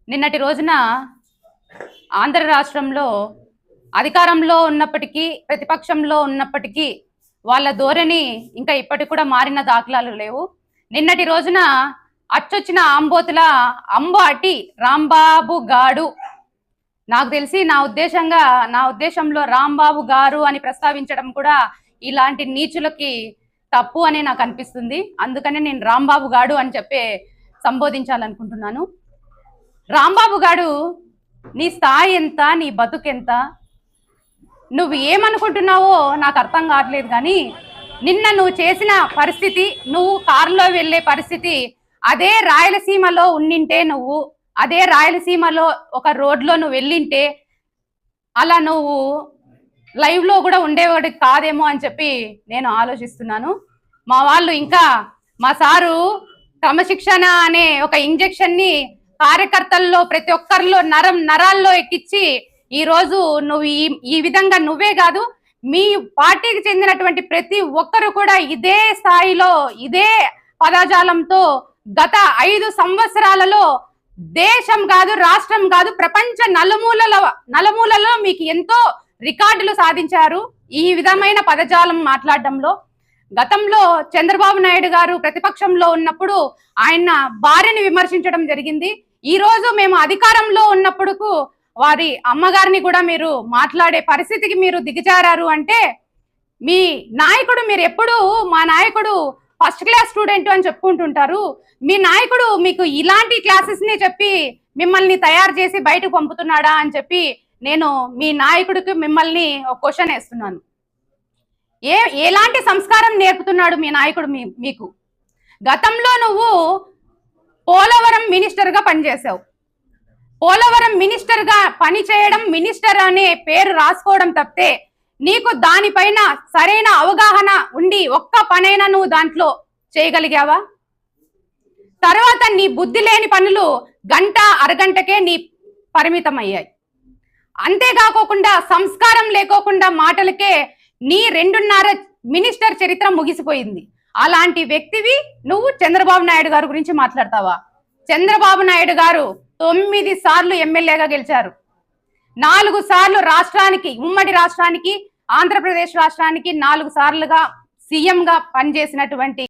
నిన్నటి రోజున ఆంధ్ర రాష్ట్రంలో అధికారంలో ఉన్నప్పటికీ ప్రతిపక్షంలో ఉన్నప్పటికీ వాళ్ళ ధోరణి ఇంకా ఇప్పటికి కూడా మారిన దాఖలాలు లేవు. నిన్నటి రోజున అచ్చొచ్చిన ఆంబోతుల అంబాటి రాంబాబు గాడు, నాకు తెలిసి నా ఉద్దేశంలో రాంబాబు గారు అని ప్రస్తావించడం కూడా ఇలాంటి నీచులకి తప్పు అని నాకు అనిపిస్తుంది. అందుకనే నేను రాంబాబు గాడు అని చెప్పి సంబోధించాలనుకుంటున్నాను. రాంబాబు గాడు, నీ స్థాయి ఎంత, నీ బతుకెంత, నువ్వు ఏమనుకుంటున్నావో నాకు అర్థం కావట్లేదు. కానీ నిన్న నువ్వు చేసిన పరిస్థితి, నువ్వు కారులో వెళ్ళే పరిస్థితి, అదే రాయలసీమలో ఉండింటే, నువ్వు అదే రాయలసీమలో ఒక రోడ్లో నువ్వు వెళ్ళింటే అలా నువ్వు లైవ్లో కూడా ఉండేవాడి కాదేమో అని చెప్పి నేను ఆలోచిస్తున్నాను. మా వాళ్ళు ఇంకా మా సారు క్రమశిక్షణ అనే ఒక ఇంజెక్షన్ని కార్యకర్తల్లో ప్రతి ఒక్కరిలో నరాల్లో ఎక్కించి ఈరోజు నువ్వు ఈ విధంగా నువ్వే కాదు, మీ పార్టీకి చెందినటువంటి ప్రతి ఒక్కరు కూడా ఇదే స్థాయిలో ఇదే పదజాలంతో గత 5 సంవత్సరాలలో దేశం కాదు, రాష్ట్రం కాదు, ప్రపంచ నలుమూలలో మీకు ఎంతో రికార్డులు సాధించారు ఈ విధమైన పదజాలం మాట్లాడడంలో. గతంలో చంద్రబాబు నాయుడు గారు ప్రతిపక్షంలో ఉన్నప్పుడు ఆయన భార్యని విమర్శించడం జరిగింది. ఈ రోజు మేము అధికారంలో ఉన్నప్పుడు వారి అమ్మగారిని కూడా మీరు మాట్లాడే పరిస్థితికి మీరు దిగజారారు అంటే, మీ నాయకుడు, మీరు ఎప్పుడు మా నాయకుడు ఫస్ట్ క్లాస్ స్టూడెంట్ అని చెప్పుకుంటుంటారు, మీ నాయకుడు మీకు ఇలాంటి క్లాసెస్ ని చెప్పి మిమ్మల్ని తయారు చేసి బయటకు పంపుతున్నాడా అని చెప్పి నేను మీ నాయకుడికి మిమ్మల్ని ఒక క్వశ్చన్ వేస్తున్నాను. ఎలాంటి సంస్కారం నేర్పుతున్నాడు మీ నాయకుడు మీకు? గతంలో నువ్వు పోలవరం మినిస్టర్ గా పనిచేసావు. పోలవరం మినిస్టర్ గా పని చేయడం, మినిస్టర్ అనే పేరు రాసుకోవడం తప్పితే నీకు దానిపైన సరైన అవగాహన ఉండి ఒక్క పనైనా నువ్వు దాంట్లో చేయగలిగావా? తర్వాత నీ బుద్ధి లేని పనులు గంట అరగంటకే నీ పరిమితం అయ్యాయి. అంతేకాకుండా సంస్కారం లేకోకుండా మాటలకే నీ 2.5 మినిస్టర్ చరిత్ర ముగిసిపోయింది. అలాంటి వ్యక్తివి నువ్వు చంద్రబాబు నాయుడు గారి గురించి మాట్లాడతావా? చంద్రబాబు నాయుడు గారు 9 సార్లు ఎమ్మెల్యేగా గెలిచారు. 4 సార్లు రాష్ట్రానికి, ఉమ్మడి రాష్ట్రానికి, ఆంధ్రప్రదేశ్ రాష్ట్రానికి 4 సార్లుగా సీఎంగా పనిచేసినటువంటి